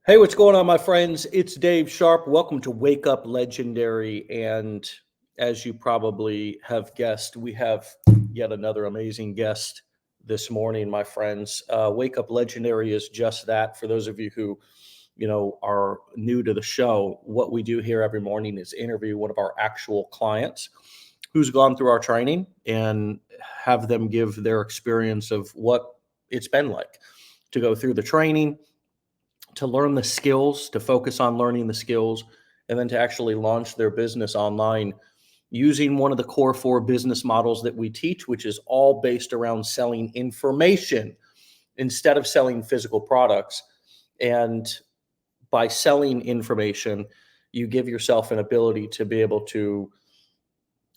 Hey, what's going on, my friends? It's Dave Sharpe. Welcome to Wake Up Legendary. And as you probably have guessed, we have yet another amazing guest this morning, my friends. Wake Up Legendary is just that. For those of you who, are new to the show, what we do here every morning is interview one of our actual clients who's gone through our training and have them give their experience of what it's been like to go through the training, to learn the skills, to focus on learning the skills, and then to actually launch their business online using one of the core four business models that we teach, which is all based around selling information instead of selling physical products. And by selling information, you give yourself an ability to be able to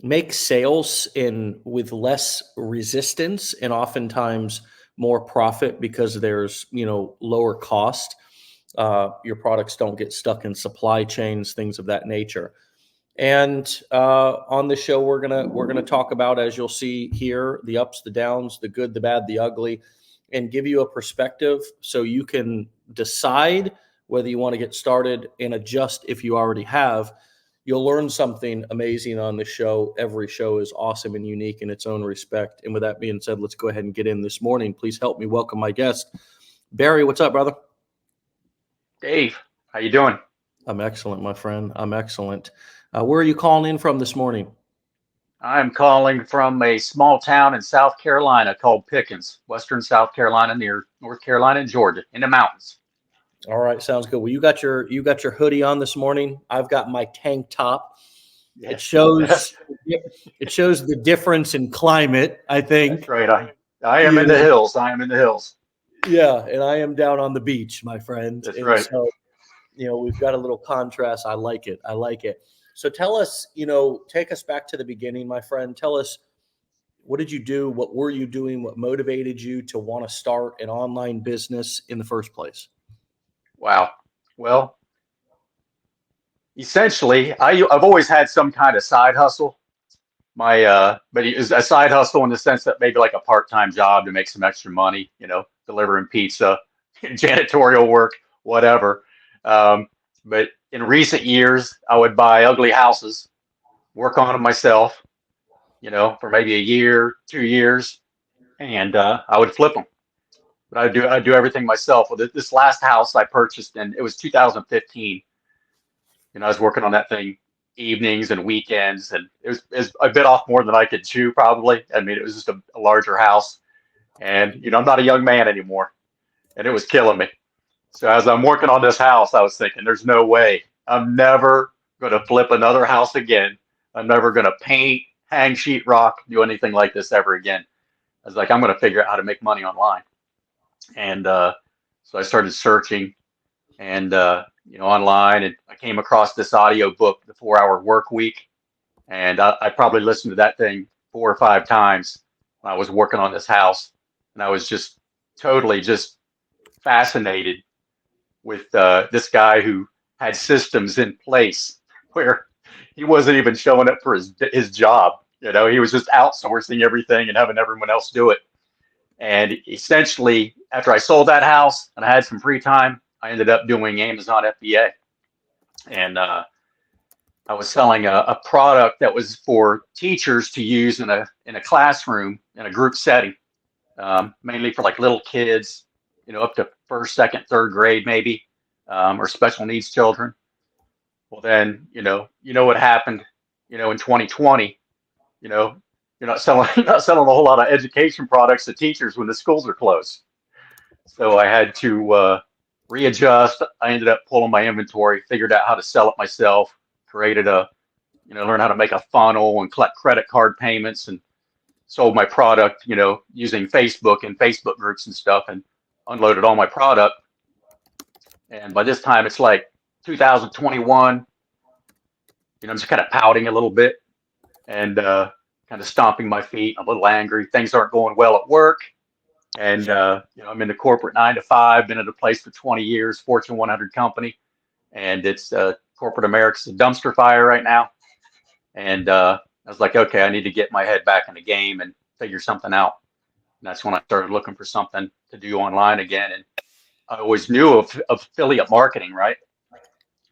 make sales in with less resistance and oftentimes more profit because there's lower cost. Your products don't get stuck in supply chains, things of that nature. And on the show, we're gonna talk about, as you'll see here, the ups, the downs, the good, the bad, the ugly, and give you a perspective so you can decide whether you want to get started and adjust if you already have. You'll learn something amazing on the show. Every show is awesome and unique in its own respect. And with that being said, let's go ahead and get in this morning. Please help me welcome my guest, Barry. What's up, brother? Dave, how you doing? I'm excellent, my friend. I'm excellent. Where are you calling in from this morning? I'm calling from a small town in South Carolina called Pickens, Western South Carolina, near North Carolina and Georgia, in the mountains. All right, sounds good. Well, you got your hoodie on this morning. I've got my tank top. It Yes, shows it shows the difference in climate, I that's think. right. I am You in the know, hills. I am in the hills. yeah, and I am down on the beach, my friend. That's And right. so, we've got a little contrast. I like it. I like it. So tell us, take us back to the beginning, my friend. Tell us, what did you do? What were you doing? What motivated you to want to start an online business in the first place? Wow. Well, essentially, I've always had some kind of side hustle. But it was a side hustle in the sense that maybe like a part-time job to make some extra money, delivering pizza, janitorial work, whatever. Um, but in recent years, I would buy ugly houses, work on them myself, for maybe a year, 2 years, and I would flip them. But I do everything myself. Well, this last house I purchased, and it was 2015. I was working on that thing evenings and weekends, and it was a bit off more than I could chew, probably. I mean, it was just a larger house, and I'm not a young man anymore, and it was killing me. So as I'm working on this house, I was thinking, there's no way I'm never going to flip another house again. I'm never going to paint, hang sheetrock, do anything like this ever again. I was like, I'm going to figure out how to make money online, and so I started searching and online, and I came across this audio book, The 4 Hour Work Week, and I probably listened to that thing 4 or 5 times when I was working on this house, and I was just totally just fascinated with this guy who had systems in place where he wasn't even showing up for his job. He was just outsourcing everything and having everyone else do it. And essentially, after I sold that house and I had some free time, I ended up doing Amazon FBA, and I was selling a product that was for teachers to use in a classroom in a group setting, mainly for like little kids, up to first, second, third grade maybe, or special needs children. Well, then what happened, in 2020, you know, you're not selling you're not selling a whole lot of education products to teachers when the schools are closed. So I had to readjust. I ended up pulling my inventory, figured out how to sell it myself, created learned how to make a funnel and collect credit card payments, and sold my product, using Facebook and Facebook groups and stuff, and unloaded all my product. And by this time, it's like 2021. I'm just kind of pouting a little bit and kind of stomping my feet. I'm a little angry. Things aren't going well at work. And I'm in the corporate 9 to 5. Been at a place for 20 years, Fortune 100 company, and it's corporate America's a dumpster fire right now. And I was like, okay, I need to get my head back in the game and figure something out. And that's when I started looking for something to do online again. And I always knew of affiliate marketing, right?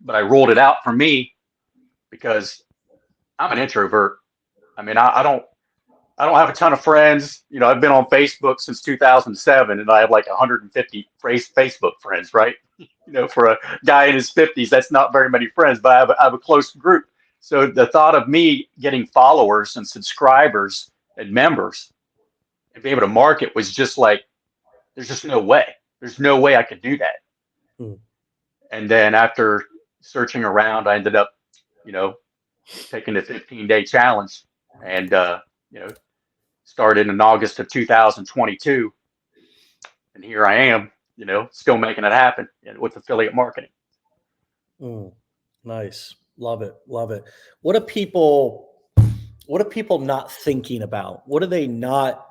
But I ruled it out for me because I'm an introvert. I mean, I don't have a ton of friends. You know, I've been on Facebook since 2007, and I have like 150 Facebook friends, right? You know, for a guy in his 50s, that's not very many friends, but I have a close group. So the thought of me getting followers and subscribers and members and be able to market was just like, there's just no way. There's no way I could do that. Mm. And then after searching around, I ended up, you know, taking the 15-day challenge and, you know, started in August of 2022. And here I am, you know, still making it happen with affiliate marketing. Mm. Nice. Love it. Love it. What are people not thinking about? What are they not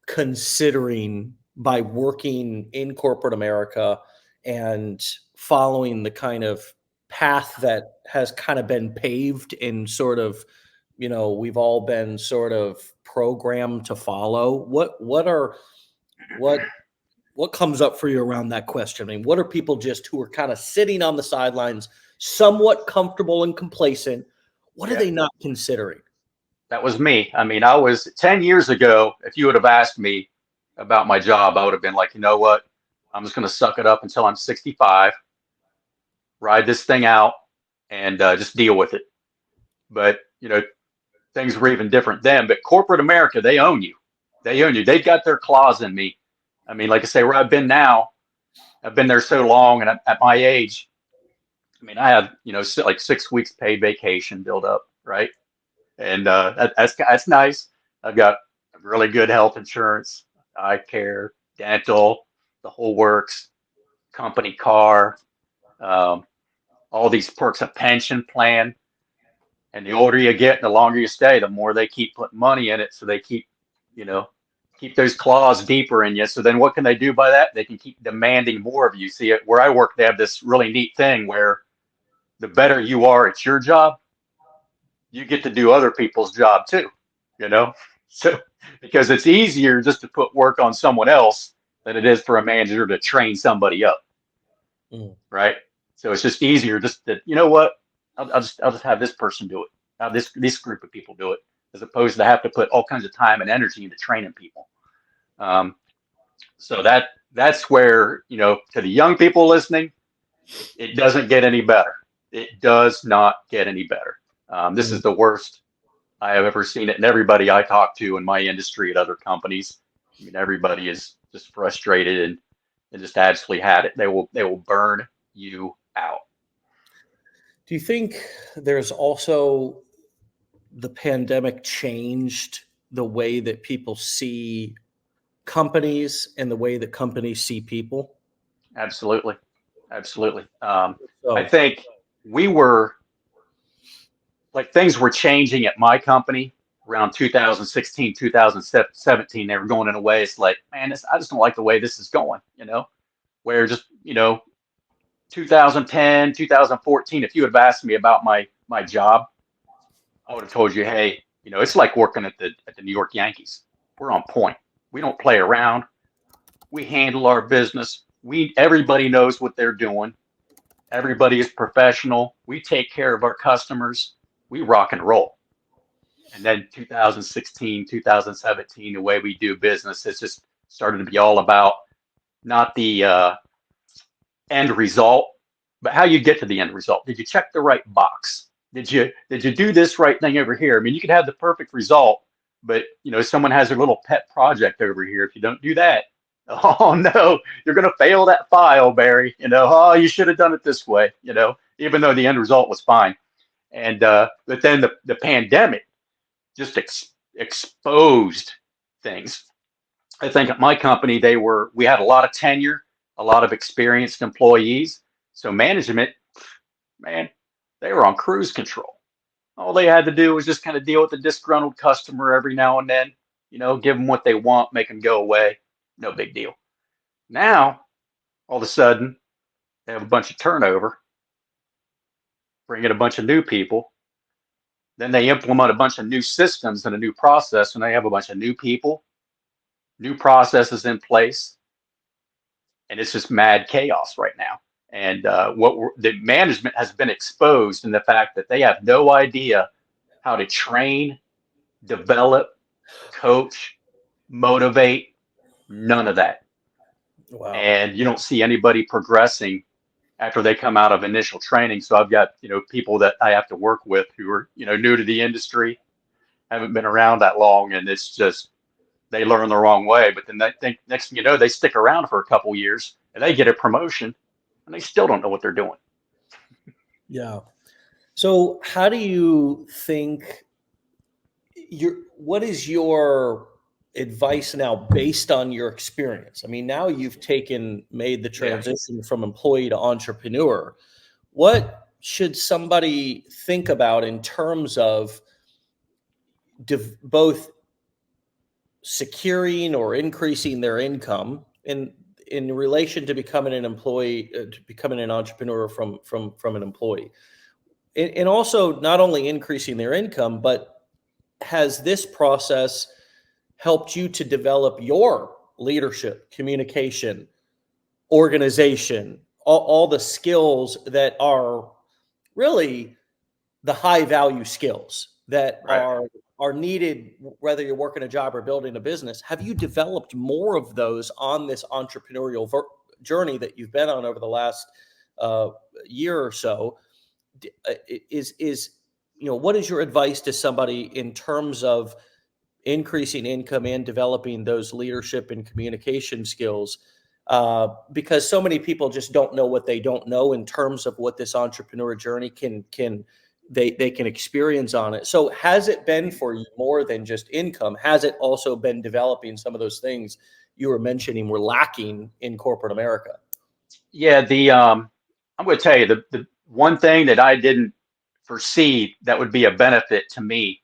considering by working in corporate America and following the kind of path that has kind of been paved and sort of, we've all been sort of programmed to follow? What comes up for you around that question? I mean, what are people just who are kind of sitting on the sidelines, somewhat comfortable and complacent? What are Yeah, they not considering? that was me. I mean, I was 10 years ago. If you would have asked me about my job, I would have been like, you know what? I'm just going to suck it up until I'm 65, ride this thing out, and just deal with it. But, you know, things were even different then. But corporate America, they own you. They own you. They've got their claws in me. I mean, like I say, where I've been now, I've been there so long, and at my age, I mean, I have, you know, like 6 weeks paid vacation build up, right? And that's nice. I've got really good health insurance, eye care, dental, the whole works, company car, um, all these perks, a pension plan. And the older you get, the longer you stay, the more they keep putting money in it. So they keep, you know, keep those claws deeper in you. So then what can they do by that? They can keep demanding more of you. See, where I work, they have this really neat thing where the better you are at your job, you get to do other people's job too, you know? So because it's easier just to put work on someone else than it is for a manager to train somebody up, Mm. right? So it's just easier just to, you know what? I'll just have this person do it. Have this group of people do it, as opposed to have to put all kinds of time and energy into training people. Um, so that's where, you know, to the young people listening, it doesn't get any better. It does not get any better. This Mm. is the worst I have ever seen it. And everybody I talk to in my industry at other companies, I mean, everybody is just frustrated and just absolutely had it. They will burn you out. Do you think there's also the pandemic changed the way that people see companies and the way that companies see people? Absolutely. Absolutely. I So, think we were like things were changing at my company around 2016, 2017. They were going in a way it's like, man, I just don't like the way this is going, you know, where just, you know, 2010, 2014, if you had asked me about my job, I would have told you, hey, you know, it's like working at the New York Yankees. We're on point. We don't play around. We handle our business. Everybody knows what they're doing. Everybody is professional. We take care of our customers. We rock and roll. And then 2016, 2017, the way we do business, it's just started to be all about not the end result, but how you get to the end result. Did you check the right box? Did you do this right thing over here? I mean, you could have the perfect result, but you know, someone has their little pet project over here. If you don't do that, oh no, you're gonna fail that file, Barry. You know, oh, you should have done it this way, you know, even though the end result was fine. And but then the pandemic just exposed things. I think at my company, we had a lot of tenure, a lot of experienced employees. So management, man, they were on cruise control. All they had to do was just kind of deal with the disgruntled customer every now and then, you know, give them what they want, make them go away. No big deal. Now, all of a sudden, they have a bunch of turnover, bring in a bunch of new people. Then they implement a bunch of new systems and a new process, and they have a bunch of new people, new processes in place. and it's just mad chaos right now. And the management has been exposed in the fact that they have no idea how to train, develop, coach, motivate, none of that. Wow. And you don't see anybody progressing after they come out of initial training. So I've got, people that I have to work with who are, new to the industry, haven't been around that long, and it's just they learn the wrong way. But then they think next thing you know, they stick around for a couple years and they get a promotion and they still don't know what they're doing. Yeah. So how do you think what is your advice now based on your experience? I mean, now you've made the Yeah. transition from employee to entrepreneur. What should somebody think about in terms of both securing or increasing their income in relation to becoming an employee, to becoming an entrepreneur from an employee, and also not only increasing their income, but has this process helped you to develop your leadership, communication, organization, all the skills that are really the high value skills that Right. are needed, whether you're working a job or building a business? Have you developed more of those on this entrepreneurial journey that you've been on over the last year or so? What is your advice to somebody in terms of increasing income and developing those leadership and communication skills? Because so many people just don't know what they don't know in terms of what this entrepreneur journey can experience on it. So has it been for you more than just income? Has it also been developing some of those things you were mentioning were lacking in corporate America? Yeah. I'm going to tell you the one thing that I didn't foresee that would be a benefit to me,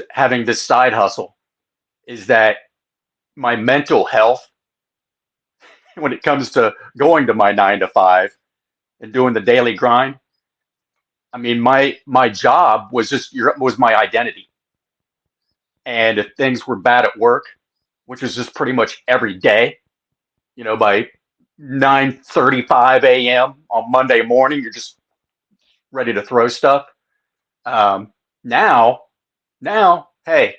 having this side hustle, is that my mental health, when it comes to going to my 9 to 5 and doing the daily grind, I mean, my job was my identity. And if things were bad at work, which was just pretty much every day, by 9:35 a.m. on Monday morning, you're just ready to throw stuff. Um, now, hey,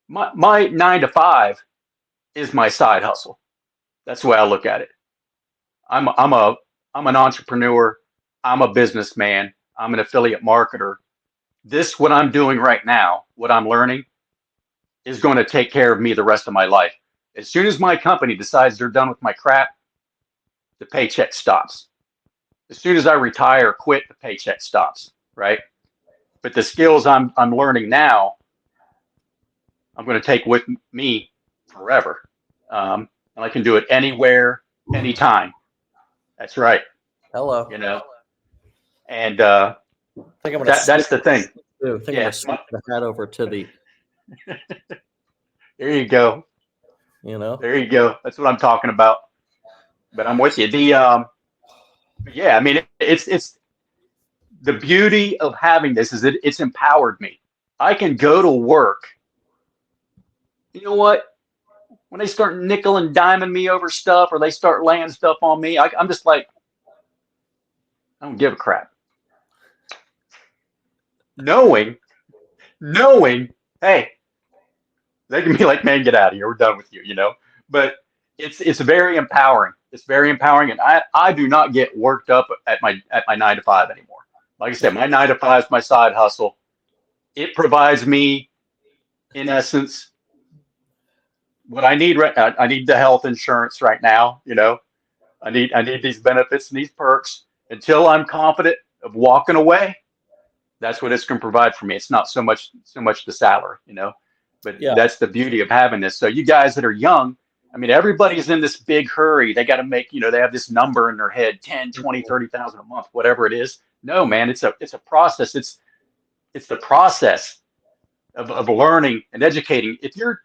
my 9 to 5 is my side hustle. That's the way I look at it. I'm an entrepreneur. I'm a businessman. I'm an affiliate marketer. What I'm doing right now, what I'm learning, is going to take care of me the rest of my life. As soon as my company decides they're done with my crap, the paycheck stops. As soon as I retire, quit, the paycheck stops, right? But the skills I'm learning now, I'm going to take with me forever. And I can do it anywhere, anytime. That's right. Hello. And I think I'm gonna that's the thing. I think I'm gonna switch the hat over to the. There you go. There you go. That's what I'm talking about. But I'm with you. Yeah, I mean, it's the beauty of having this is that it's empowered me. I can go to work. You know what? When they start nickel and diming me over stuff, or they start laying stuff on me, I'm just like, I don't give a crap. Knowing, hey, they can be like, man, get out of here. We're done with you, But it's very empowering. It's very empowering, and I do not get worked up at my 9 to 5 anymore. Like I said, my 9 to 5 is my side hustle. It provides me, in essence, what I need. I need the health insurance right now. I need these benefits and these perks until I'm confident of walking away. That's what it's going to provide for me. It's not so much the salary, but that's the beauty of having this. So you guys that are young, I mean, everybody's in this big hurry. They got to make, they have this number in their head, 10, 20, 30,000 a month, whatever it is. No, man, it's a process. It's the process of learning and educating. If you're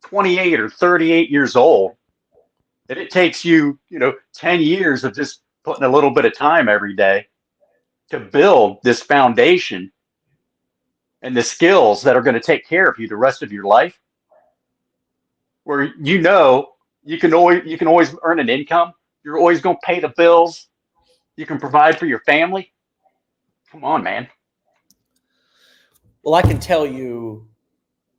28 or 38 years old, and it takes you, 10 years of just putting a little bit of time every day to build this foundation and the skills that are going to take care of you the rest of your life, where you can always earn an income. You're always going to pay the bills. You can provide for your family. Come on, man. Well, I can tell you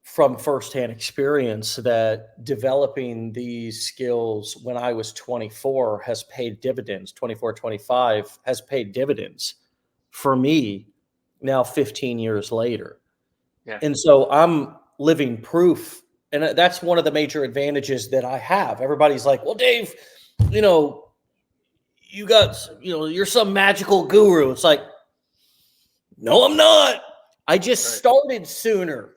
from firsthand experience that developing these skills when I was 24 has paid dividends. 24, 25 has paid dividends for me now 15 years later. Yeah. And so I'm living proof. And that's one of the major advantages that I have. Everybody's like, well, Dave, you know, you got, you know, you're some magical guru. It's like, no, I'm not. I just started sooner.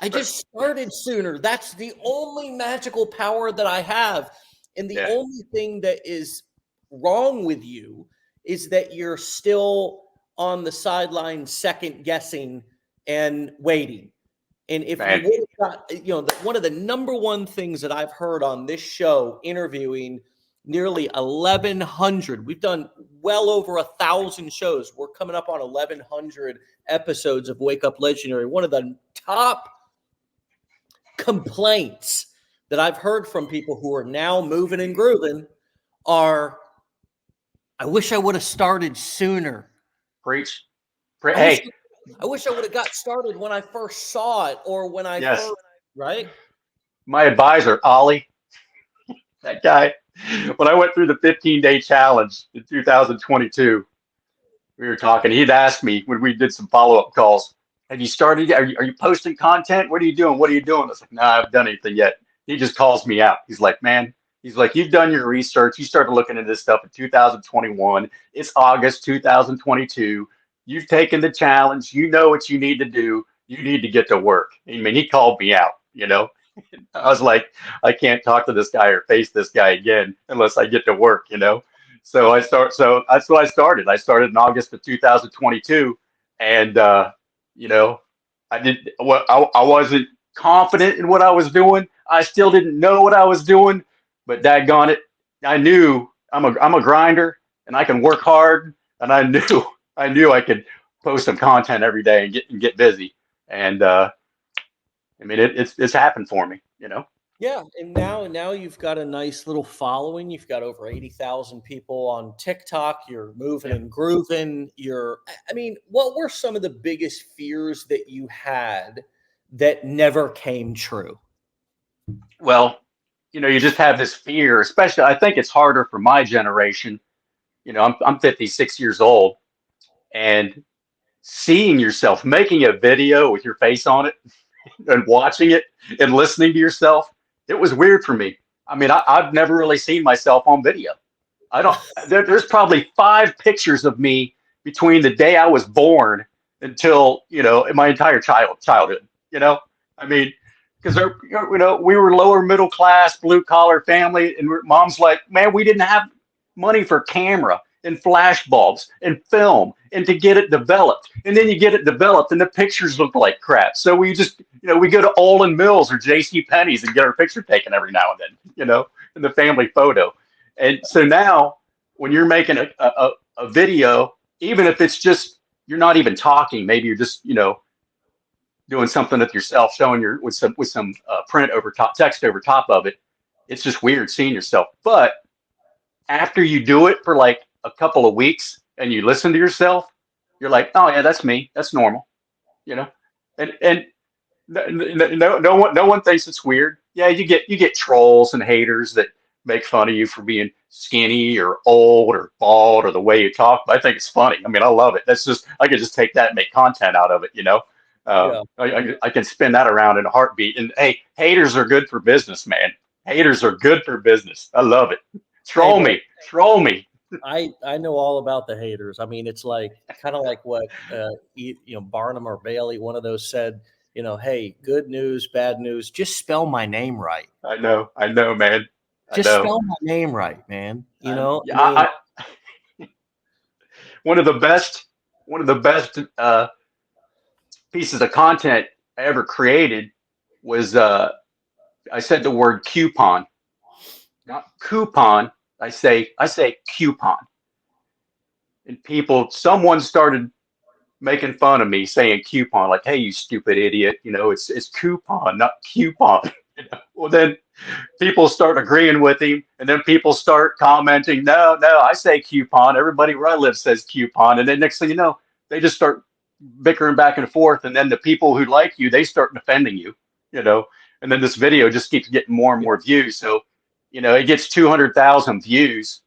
I just started sooner. That's the only magical power that I have. And the only thing that is wrong with you is that you're still on the sideline, second guessing and waiting. And if Man. you would have got, you know, one of the number one things that I've heard on this show, interviewing nearly 1,100, we've done well over 1,000 shows. We're coming up on 1,100 episodes of Wake Up Legendary. One of the top complaints that I've heard from people who are now moving and grooving are, I wish I would have started sooner. Preach. I wish I would have got started when I first saw it, or when I first, right? My advisor, Ollie, that guy, when I went through the 15-day challenge in 2022, we were talking. He'd asked me when we did some follow-up calls, have you started? Are you posting content? What are you doing? What are you doing? I was like, no, I haven't done anything yet. He just calls me out. He's like, man, he's like, you've done your research. You started looking into this stuff in 2021. It's August 2022. You've taken the challenge. You know what you need to do. You need to get to work. I mean, he called me out, you know. I was like, I can't talk to this guy or face this guy again unless I get to work, you know. So that's what I started. I started in August of 2022, and you know, I wasn't confident in what I was doing. I still didn't know what I was doing, but daggone it, I knew I'm a grinder and I can work hard, and I knew I could post some content every day and get busy. And I mean, it's happened for me, you know. Yeah, and now you've got a nice little following. You've got over 80,000 people on TikTok. You're moving and grooving. I mean, what were some of the biggest fears that you had that never came true? Well, you know, you just have this fear, especially I think it's harder for my generation. You know, I'm 56 years old, and seeing yourself making a video with your face on it and watching it and listening to yourself, it was weird for me. I mean, I've never really seen myself on video. I don't. There's probably 5 pictures of me between the day I was born until, you know, my entire childhood. You know, I mean, because you know, we were lower middle class, blue collar family, and mom's like, man, we didn't have money for camera and flash bulbs and film and to get it developed. And then you get it developed and the pictures look like crap. So we just, you know, we go to Olin Mills or J.C. Penney's and get our picture taken every now and then, you know, in the family photo. And so now when you're making a video, even if it's just, you're not even talking, maybe you're just, you know, doing something with yourself, showing with some print over top, text over top of it. It's just weird seeing yourself. But after you do it for like a couple of weeks and you listen to yourself, you're like, oh yeah, that's me. That's normal, you know. And no one thinks it's weird. Yeah, you get trolls and haters that make fun of you for being skinny or old or bald or the way you talk. But I think it's funny. I mean, I love it. That's just, I can just take that and make content out of it, you know. I can spin that around in a heartbeat. And hey, haters are good for business, man. Haters are good for business. I love it. Troll me. I know all about the haters. I mean, it's like kind of like what you know, Barnum or Bailey, one of those said, you know, hey, good news, bad news, just spell my name right. I know, man. Just spell my name right, man. You know, one of the best pieces of content I ever created was I said the word coupon, not coupon. I say coupon, and someone started making fun of me saying coupon, like, hey, you stupid idiot, you know, it's coupon, not coupon. Well, then people start agreeing with him, and then people start commenting, no, I say coupon. Everybody where I live says coupon. And then next thing you know, they just start bickering back and forth. And then the people who like you, they start defending you, and then this video just keeps getting more and more views. So, it gets 200,000 views.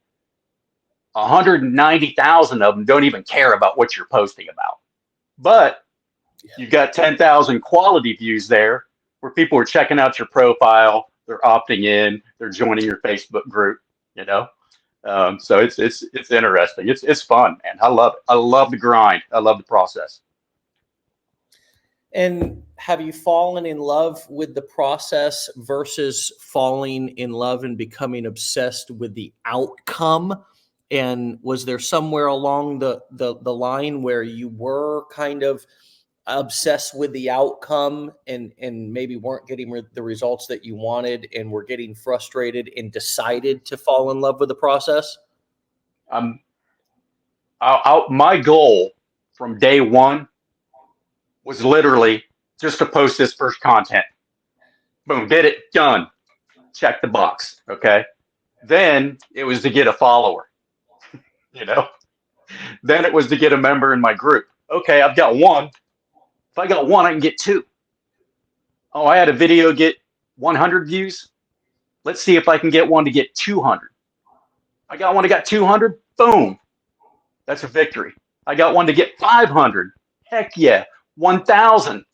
190,000 of them don't even care about what you're posting about. But you've got 10,000 quality views there where people are checking out your profile, they're opting in, they're joining your Facebook group, So it's interesting. It's fun, man. I love it. I love the grind. I love the process. And have you fallen in love with the process versus falling in love and becoming obsessed with the outcome? And was there somewhere along the line where you were kind of obsessed with the outcome and maybe weren't getting the results that you wanted and were getting frustrated and decided to fall in love with the process? My goal from day one was literally just to post this first content. Boom, did it, done. Check the box, okay? Then it was to get a follower, Then it was to get a member in my group. Okay, I've got one. If I got one, I can get two. Oh, I had a video get 100 views. Let's see if I can get one to get 200. I got one to got 200. Boom. That's a victory. I got one to get 500. Heck yeah. 1,000.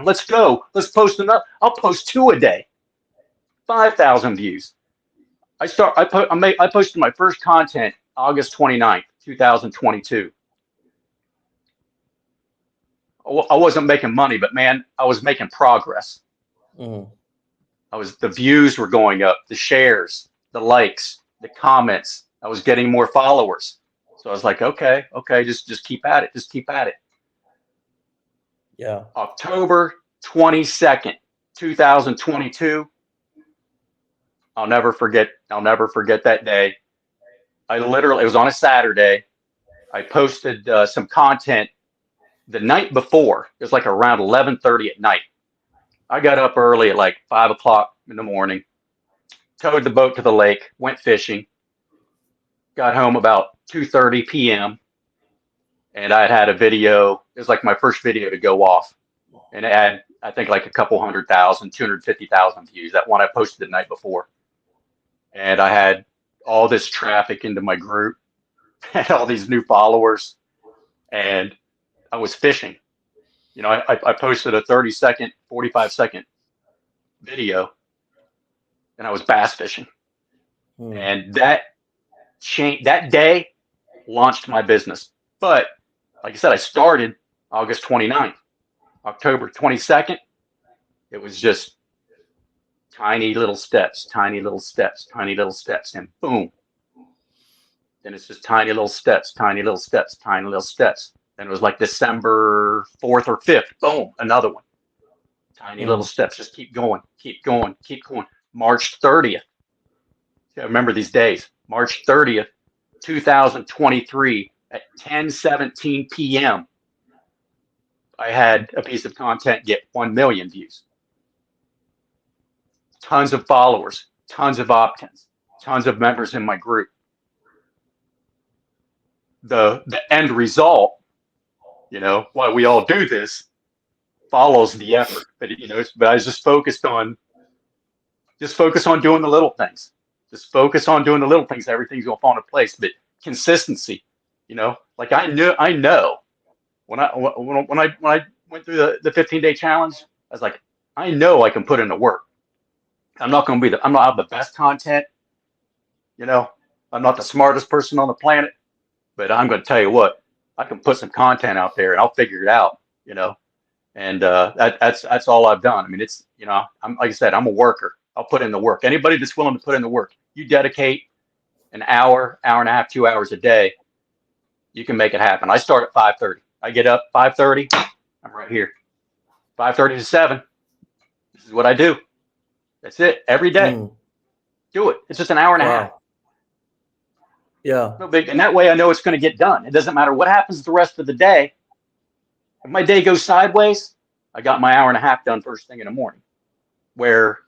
Let's go. Let's post enough. I'll post 2 a day. 5,000 views. I posted my first content August 29th, 2022. I wasn't making money, but man, I was making progress. Mm. The views were going up, the shares, the likes, the comments. I was getting more followers. So I was like, okay, just keep at it. Just keep at it. Yeah. October 22nd, 2022. I'll never forget that day. It was on a Saturday. I posted some content the night before. It was like around 11:30 at night. I got up early at like 5 o'clock in the morning, towed the boat to the lake, went fishing, got home about 2:30 p.m. and I had a video. It was like my first video to go off, and it had, I think, like a couple 100,000, 250,000 views. That one I posted the night before, and I had all this traffic into my group, had all these new followers, and I was fishing. I posted a 30-second, 45-second video, and I was bass fishing. And that day launched my business. But like I said, I started August 29th. October 22nd, it was just tiny little steps, tiny little steps, tiny little steps, and boom. Then it's just tiny little steps, tiny little steps, tiny little steps. Then it was like December 4th or 5th, boom, another one. Tiny little steps, just keep going, keep going, keep going. March 30th. I remember these days. March 30th, 2023 at 10:17 p.m. I had a piece of content get 1 million views. Tons of followers, tons of opt-ins, tons of members in my group. The end result, why we all do this, follows the effort. But I was just focus on doing the little things. Just focus on doing the little things. Everything's gonna fall into place. But consistency, like I know when I went through the 15-day challenge, I was like, I know I can put in the work. I'm not have the best content, I'm not the smartest person on the planet, but I'm going to tell you what, I can put some content out there and I'll figure it out, and that's all I've done. I mean, it's, I'm, like I said, I'm a worker. I'll put in the work. Anybody that's willing to put in the work, you dedicate an hour, hour and a half, 2 hours a day, you can make it happen. I start at 5:30. I get up 5:30. I'm right here. 5:30 to 7. This is what I do. That's it. Every day. Do it. It's just an hour and a half. Yeah. No big. And that way I know it's going to get done. It doesn't matter what happens the rest of the day. If my day goes sideways, I got my hour and a half done first thing in the morning. Where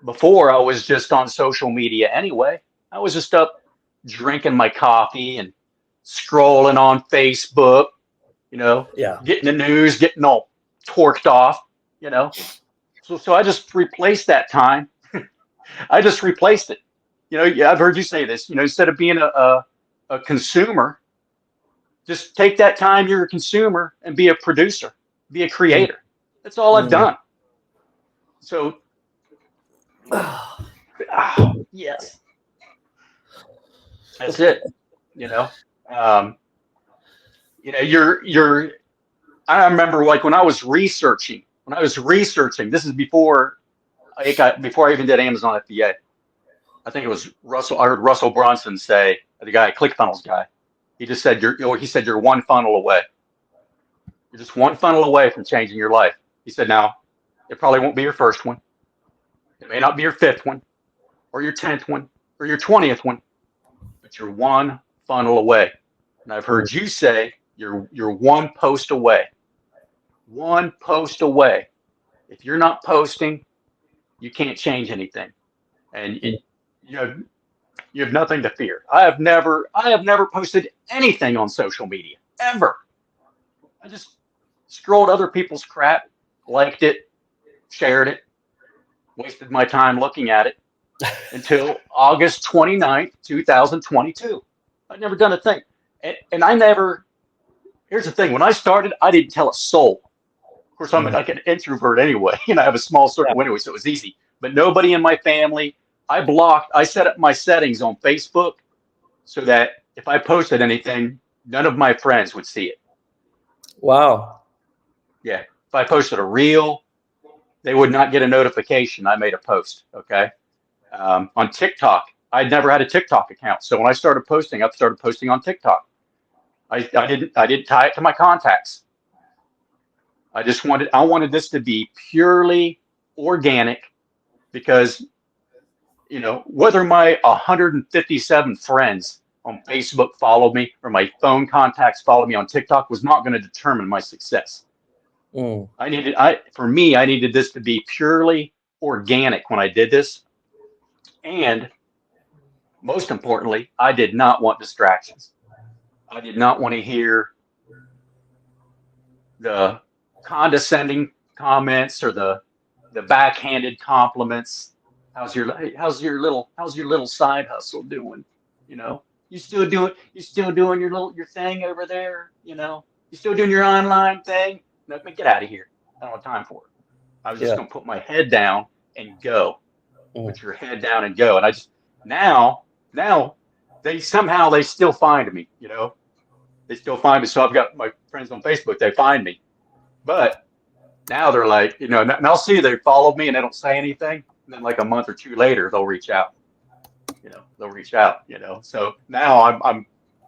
before I was just on social media anyway. I was just up drinking my coffee and scrolling on Facebook, you know, Yeah. getting the news, getting all torqued off, you know. So I just replaced that time. I just replaced it. You know, yeah, I've heard you say this, you know, instead of being a consumer, just take that time you're a consumer and be a producer, be a Mm, creator. That's all I've mm. done. So, yes, that's it. You know, um, you're. I remember like when I was researching. This is before I even did Amazon FBA. I think it was Russell. I heard Russell Brunson say, the guy, ClickFunnels guy. He just said he said you're one funnel away. You're just one funnel away from changing your life. He said, now it probably won't be your first one. It may not be your fifth one, or your 10th one, or your 20th one, but you're one funnel away. And I've Mm. heard you say you're one post away. One post away. If you're not posting, you can't change anything, and you know you have nothing to fear. I have never posted anything on social media ever. I just scrolled other people's crap, liked it, shared it, wasted my time looking at it until August 29th, 2022. I'd never done a thing. And I never, here's the thing, when I started, I didn't tell a soul. Of course, I'm Mm. like an introvert anyway, and I have a small Yeah. circle anyway, so it was easy. But nobody in my family, I set up my settings on Facebook so that if I posted anything, none of my friends would see it. Wow. Yeah. If I posted a reel, they would not get a notification I made a post. Okay. On TikTok, I'd never had a TikTok account. So when I started posting, I started posting on TikTok. I didn't tie it to my contacts. I wanted this to be purely organic because, you know, whether my 157 friends on Facebook followed me or my phone contacts followed me on TikTok was not going to determine my success. Mm. I needed this to be purely organic when I did this. And most importantly, I did not want distractions. I did not want to hear the condescending comments or the backhanded compliments. How's your little side hustle doing? You know, you still doing your thing over there, you know? You still doing your online thing? No, get out of here. I don't have time for it. I was just Yeah. gonna put my head down and go. Mm. Put your head down and go. And I just now now they still find me, you know. They still find me. So I've got my friends on Facebook, they find me. But now they're like, you know, and I'll see they followed me and they don't say anything. And then like a month or two later, they'll reach out. You know, they'll reach out. You know, so now I'm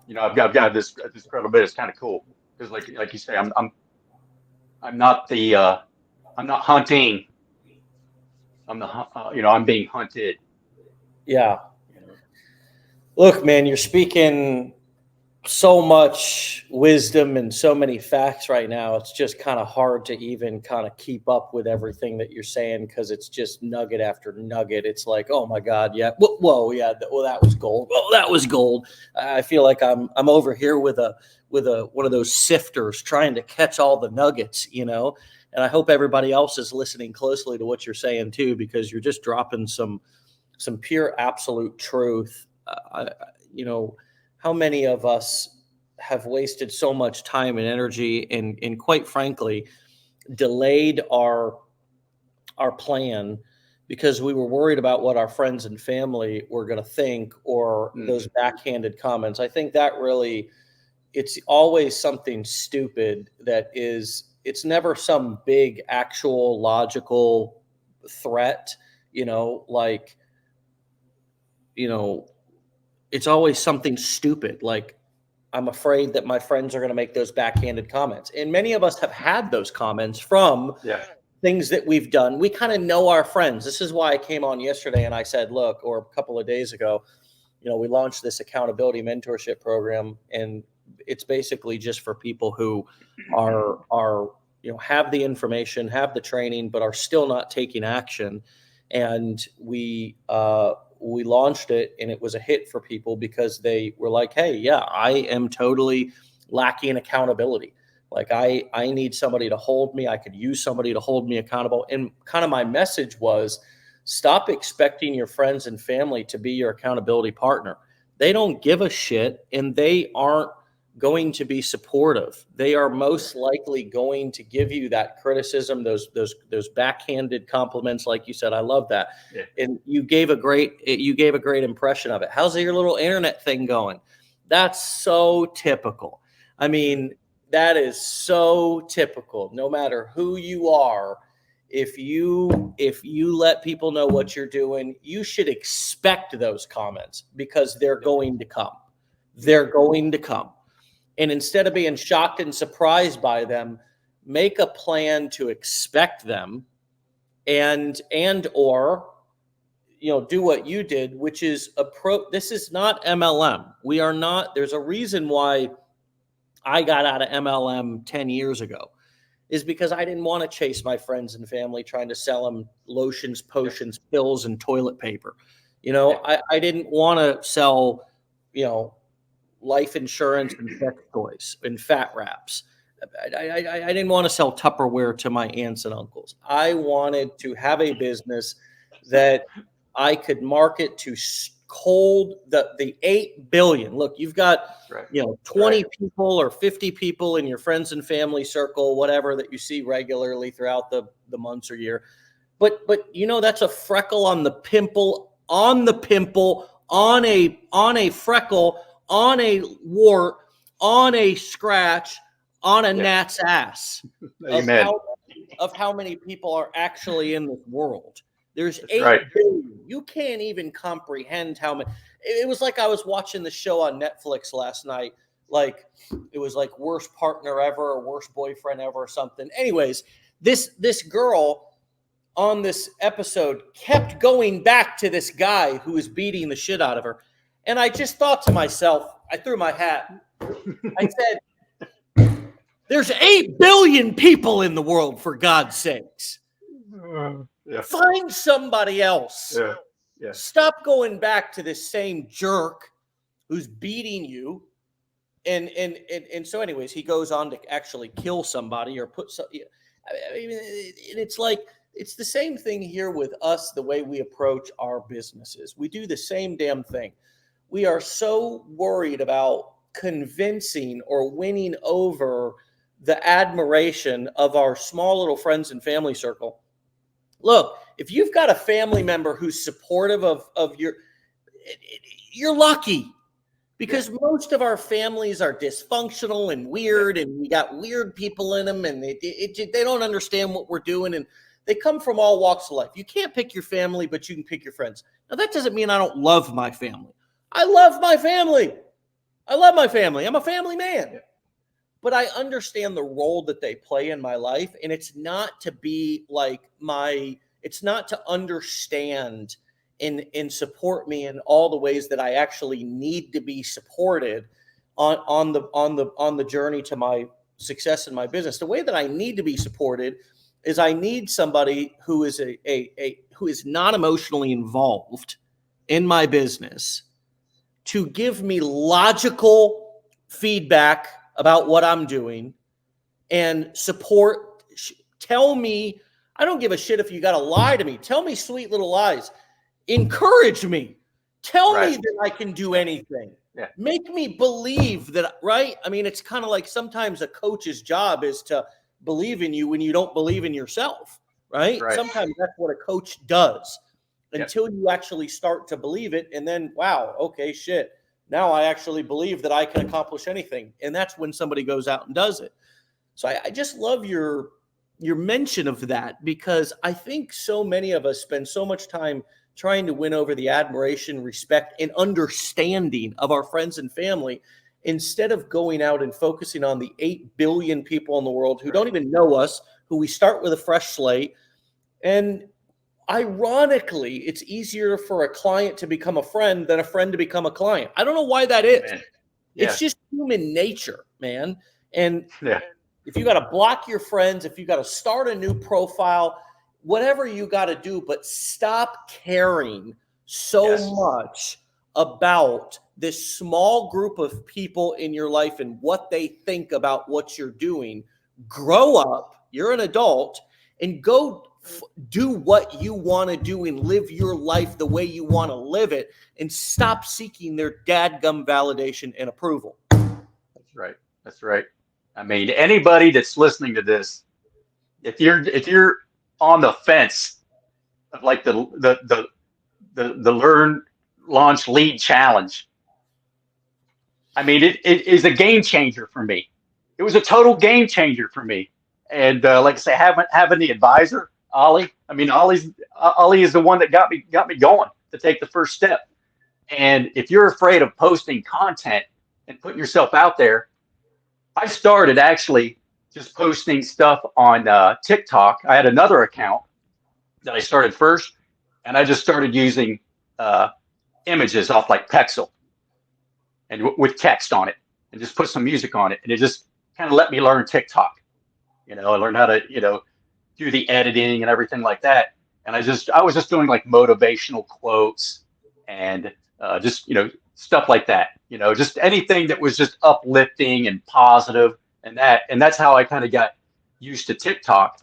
you know, I've got this credibility. It's kind of cool because like you say, I'm not the I'm not hunting. I'm the you know, I'm being hunted. Yeah. You know, Look, man, you're speaking so much wisdom and so many facts right now. It's just kind of hard to even kind of keep up with everything that you're saying because it's just nugget after nugget. It's like, oh my God, yeah, whoa, yeah, well that was gold. Oh, that was gold. I feel like I'm over here with a one of those sifters trying to catch all the nuggets, you know. And I hope everybody else is listening closely to what you're saying too, because you're just dropping some pure absolute truth. You know, how many of us have wasted so much time and energy and quite frankly delayed our plan because we were worried about what our friends and family were going to think or those mhm. backhanded comments. I think that really, it's always something stupid that is, it's never some big actual logical threat, you know, like, you know, it's always something stupid like I'm afraid that my friends are going to make those backhanded comments. And many of us have had those comments from Yeah. things that we've done. We kind of know our friends. This is why I came on yesterday and I said, look, or a couple of days ago, you know, we launched this accountability mentorship program and it's basically just for people who are you know, have the information, have the training, but are still not taking action. And we launched it, and it was a hit for people because they were like, hey, yeah, I am totally lacking accountability. Like I need somebody to hold me. I could use somebody to hold me accountable. And kind of my message was, stop expecting your friends and family to be your accountability partner. They don't give a shit, and they aren't going to be supportive. They are most likely going to give you that criticism, those backhanded compliments, like you said. I love that. Yeah. And you gave a great impression of it. How's your little internet thing going? That's so typical. I mean, that is so typical. No matter who you are, if you let people know what you're doing, you should expect those comments, because they're going to come. They're going to come. And instead of being shocked and surprised by them, make a plan to expect them, and or do what you did, which is this is not MLM. We are not. There's a reason why I got out of MLM 10 years ago, is because I didn't want to chase my friends and family trying to sell them lotions, potions, pills, and toilet paper. I didn't want to sell, life insurance and sex toys and fat wraps. I didn't want to sell Tupperware to my aunts and uncles. I wanted to have a business that I could market to the 8 billion. Look, you've got 20 people or 50 people in your friends and family circle, whatever, that you see regularly throughout the months or year. But that's a freckle on the pimple, on a freckle, on a wart, on a scratch, on a gnat's ass. Amen. Of how many people are actually in this world. There's 8 billion. You can't even comprehend how many. It was like I was watching the show on Netflix last night. Like, it was like worst partner ever, or worst boyfriend ever, or something. Anyways, this girl on this episode kept going back to this guy who was beating the shit out of her. And I just thought to myself, I threw my hat. I said, there's 8 billion people in the world, for God's sakes. Find somebody else. Stop going back to this same jerk who's beating you. And so anyways, he goes on to actually kill somebody or put some. I mean, it's like, it's the same thing here with us, the way we approach our businesses. We do the same damn thing. We are so worried about convincing or winning over the admiration of our small little friends and family circle. Look, if you've got a family member who's supportive of you're lucky, because most of our families are dysfunctional and weird, and we got weird people in them, and they don't understand what we're doing, and they come from all walks of life. You can't pick your family, but you can pick your friends. Now, that doesn't mean I don't love my family. I love my family. I'm a family man. But I understand the role that they play in my life, and it's not to be like it's not to understand and support me in all the ways that I actually need to be supported on the journey to my success in my business. The way that I need to be supported is I need somebody who is who is not emotionally involved in my business to give me logical feedback about what I'm doing and support. Tell me, I don't give a shit if you got to lie to me. Tell me sweet little lies. Encourage me. Tell me that I can do anything. Make me believe that, right? I mean, it's kind of like sometimes a coach's job is to believe in you when you don't believe in yourself, right? Sometimes that's what a coach does until you actually start to believe it. And then, wow, okay, shit. Now I actually believe that I can accomplish anything. And that's when somebody goes out and does it. So I just love your mention of that, because I think so many of us spend so much time trying to win over the admiration, respect, and understanding of our friends and family, instead of going out and focusing on the 8 billion people in the world who don't even know us, who we start with a fresh slate. And ironically, it's easier for a client to become a friend than a friend to become a client. I don't know why that is. It's just human nature, man. And if you got to block your friends, if you got to start a new profile, whatever you got to do, but stop caring so much about this small group of people in your life and what they think about what you're doing. Grow up, you're an adult, and go do what you want to do and live your life the way you want to live it, and stop seeking their dadgum validation and approval. That's right. That's right. I mean, anybody that's listening to this, if you're on the fence of like the learn, launch, lead challenge, I mean, it is a game changer for me. It was a total game changer for me. And like I say, having the advisor, Ollie. I mean, Ollie is the one that got me going to take the first step. And if you're afraid of posting content and putting yourself out there, I started actually just posting stuff on TikTok. I had another account that I started first, and I just started using images off like Pexel and with text on it, and just put some music on it, and it just kind of let me learn TikTok. I learned how to do the editing and everything like that. And I was just doing like motivational quotes and just stuff like that. Just anything that was just uplifting and positive, and that's how I kind of got used to TikTok.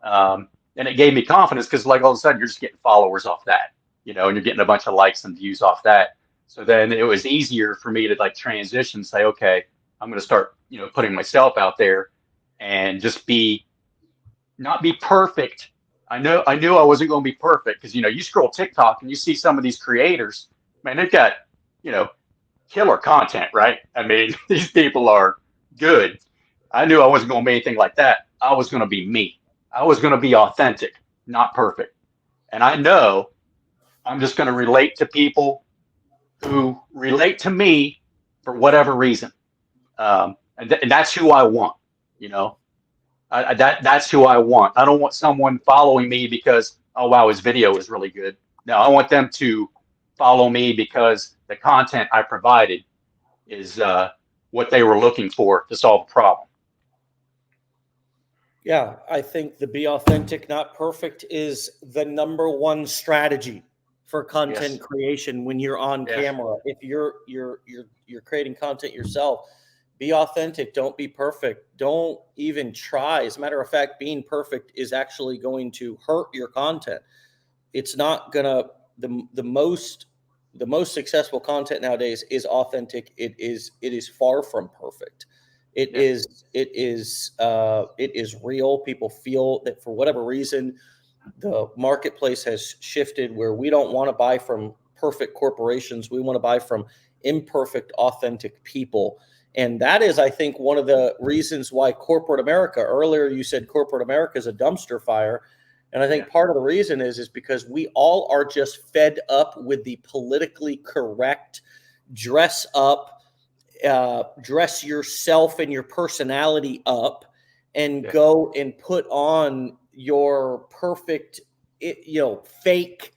And it gave me confidence because like all of a sudden you're just getting followers off that, and you're getting a bunch of likes and views off that. So then it was easier for me to like transition, say, okay, I'm going to start, putting myself out there and just not be perfect. I knew I wasn't going to be perfect because, you scroll TikTok and you see some of these creators, man, they've got, killer content, right? I mean, these people are good. I knew I wasn't going to be anything like that. I was going to be me. I was going to be authentic, not perfect. And I know I'm just going to relate to people who relate to me for whatever reason. And that's who I want, that's who I want. I don't want someone following me because, oh, wow, his video is really good. No, I want them to follow me because the content I provided is what they were looking for to solve a problem. Yeah, I think the be authentic, not perfect is the number one strategy for content creation when you're on camera. If you're creating content yourself, be authentic. Don't be perfect. Don't even try. As a matter of fact, being perfect is actually going to hurt your content. It's not gonna. The most successful content nowadays is authentic. It is far from perfect. It is real. People feel that for whatever reason, the marketplace has shifted where we don't want to buy from perfect corporations. We want to buy from imperfect, authentic people. And that is, I think, one of the reasons why corporate America, earlier you said corporate America is a dumpster fire. And I think part of the reason is because we all are just fed up with the politically correct dress up, dress yourself and your personality up and go and put on your perfect, fake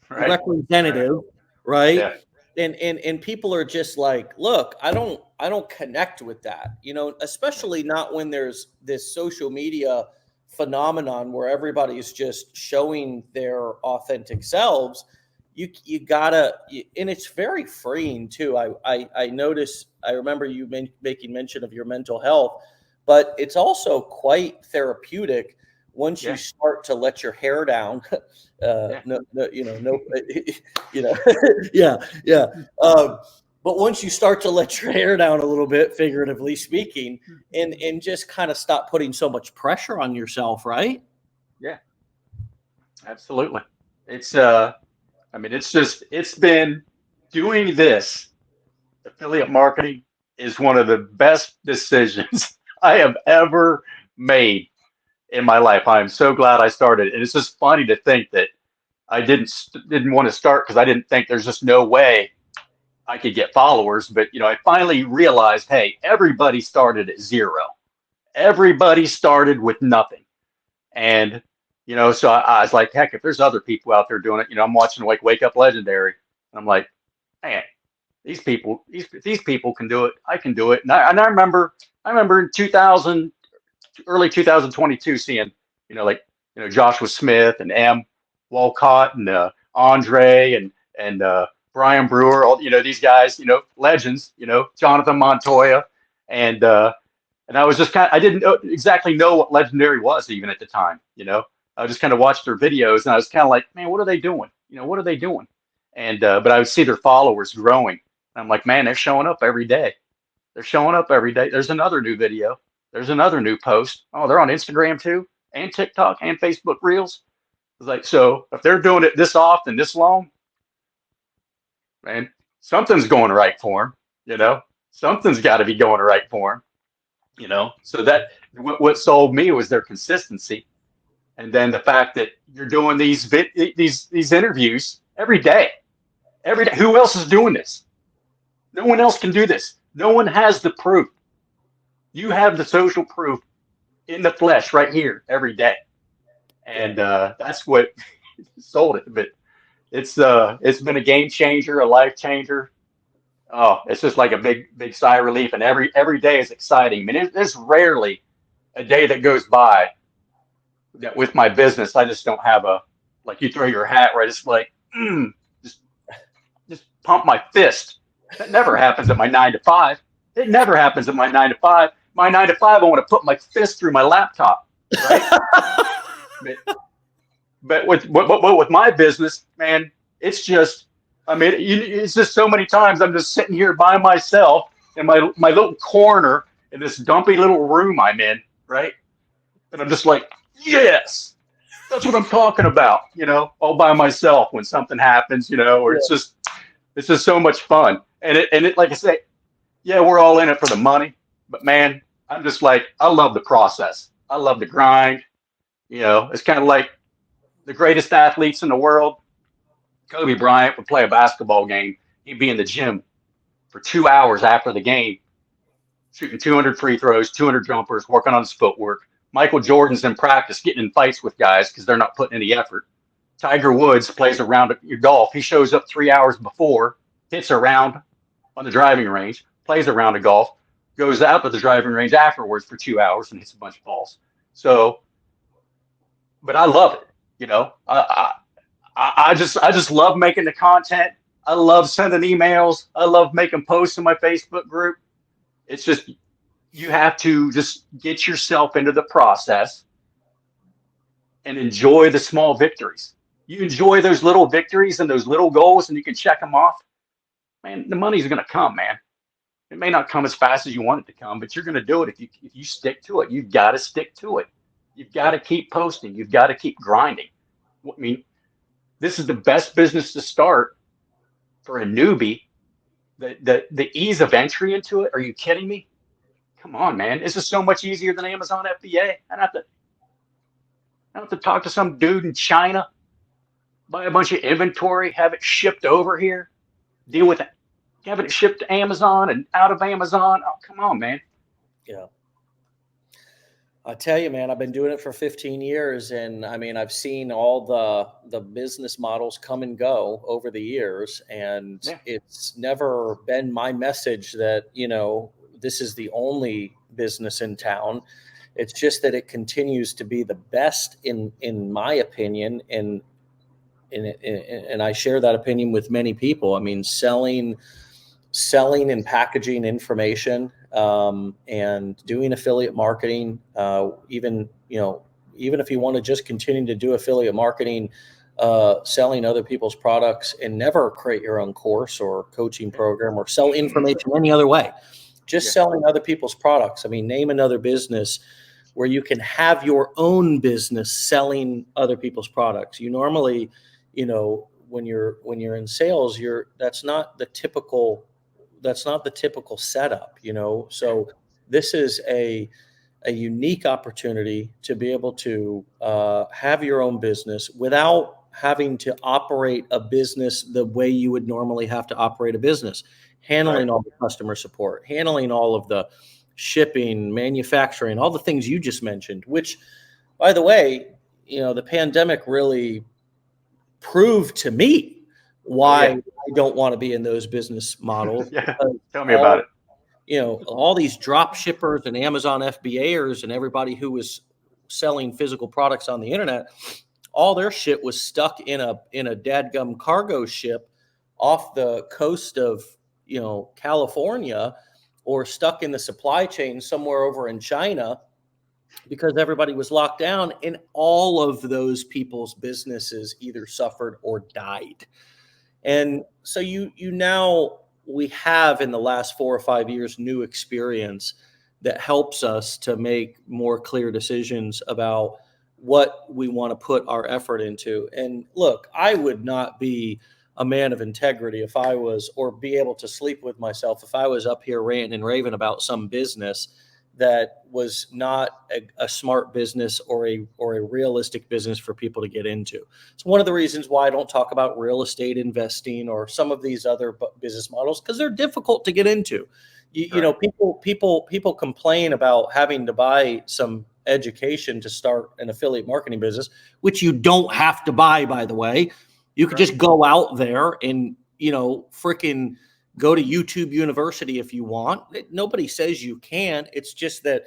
representative, right? Yeah. And people are just like, look, I don't connect with that, especially not when there's this social media phenomenon where everybody's just showing their authentic selves. You gotta, and it's very freeing too. I notice, I remember you making mention of your mental health, but it's also quite therapeutic once you start to let your hair down. But once you start to let your hair down a little bit, figuratively speaking, and just kind of stop putting so much pressure on yourself, right? Yeah, absolutely. It's it's been doing this. Affiliate marketing is one of the best decisions I have ever made in my life. I am so glad I started. And it's just funny to think that I didn't want to start because I didn't think there's just no way I could get followers. But, I finally realized, hey, everybody started at zero. Everybody started with nothing. And, so I was like, heck, if there's other people out there doing it, I'm watching like Wake Up Legendary. And I'm like, man, these people can do it. I can do it. And I remember in early 2022 seeing, like Joshua Smith and M. Walcott and Andre and Brian Brewer, all these guys, legends, Jonathan Montoya, and I was just I didn't exactly know what legendary was even at the time, I just kind of watched their videos and I was kind of like, man, what are they doing? What are they doing? And but I would see their followers growing. And I'm like, man, they're showing up every day. They're showing up every day. There's another new video. There's another new post. Oh, they're on Instagram too, and TikTok and Facebook Reels. It's like, so if they're doing it this often, this long, man, something's going right for them. Something's got to be going right for them. So that what sold me was their consistency, and then the fact that you're doing these interviews every day. Every day. Who else is doing this? No one else can do this. No one has the proof. You have the social proof in the flesh right here every day. And that's what sold it. But it's been a game changer, a life changer. Oh, it's just like a big sigh of relief. And every day is exciting. I mean, there's rarely a day that goes by that with my business, I just don't have like you throw your hat where I just like, just pump my fist. That never happens at my 9 to 5. It never happens at my 9 to 5. My 9 to 5, I want to put my fist through my laptop, right? but with my business, man, it's just, I mean, it's just so many times I'm just sitting here by myself in my little corner in this dumpy little room I'm in, right? And I'm just like, yes, that's what I'm talking about, all by myself when something happens, or it's just so much fun. And it like I say, yeah, we're all in it for the money, but man, I'm just like, I love the process. I love the grind. It's kind of like the greatest athletes in the world. Kobe Bryant would play a basketball game. He'd be in the gym for 2 hours after the game, shooting 200 free throws, 200 jumpers, working on his footwork. Michael Jordan's in practice getting in fights with guys because they're not putting any effort. Tiger Woods plays a round of golf. He shows up 3 hours before, hits a round on the driving range, plays a round of golf, goes out to the driving range afterwards for 2 hours and hits a bunch of balls. So, but I love it. I just love making the content. I love sending emails. I love making posts in my Facebook group. It's just, you have to just get yourself into the process and enjoy the small victories. You enjoy those little victories and those little goals and you can check them off. Man, the money's going to come, man. It may not come as fast as you want it to come, but you're going to do it if you stick to it. You've got to stick to it. You've got to keep posting. You've got to keep grinding. I mean, this is the best business to start for a newbie. The ease of entry into it. Are you kidding me? Come on, man. This is so much easier than Amazon FBA. I don't have to talk to some dude in China, buy a bunch of inventory, have it shipped over here, deal with it, having it shipped to Amazon and out of Amazon. Oh, come on, man. Yeah. I tell you, man, I've been doing it for 15 years. And I mean, I've seen all the business models come and go over the years. And it's never been my message that, this is the only business in town. It's just that it continues to be the best in my opinion. And I share that opinion with many people. I mean, selling and packaging information, and doing affiliate marketing, even if you want to just continue to do affiliate marketing, selling other people's products and never create your own course or coaching program or sell information any other way, just selling other people's products. I mean, name another business where you can have your own business selling other people's products. You normally, when you're in sales, that's not the typical setup, So this is a unique opportunity to be able to have your own business without having to operate a business the way you would normally have to operate a business, handling all the customer support, handling all of the shipping, manufacturing, all the things you just mentioned, which, by the way, the pandemic really proved to me why I don't want to be in those business models. Tell me about it. All these drop shippers and Amazon FBAers and everybody who was selling physical products on the internet, all their shit was stuck in a dadgum cargo ship off the coast of, California, or stuck in the supply chain somewhere over in China, because everybody was locked down, and all of those people's businesses either suffered or died. And so we have, in the last 4 or 5 years, new experience that helps us to make more clear decisions about what we want to put our effort into. And look, I would not be a man of integrity if I was, or be able to sleep with myself if I was up here ranting and raving about some business that was not a smart business or a realistic business for people to get into. It's one of the reasons why I don't talk about real estate investing or some of these other business models, because they're difficult to get into. You know, people complain about having to buy some education to start an affiliate marketing business, which you don't have to buy, by the way. You could just go out there and, freaking go to YouTube University if you want. Nobody says you can. It's just that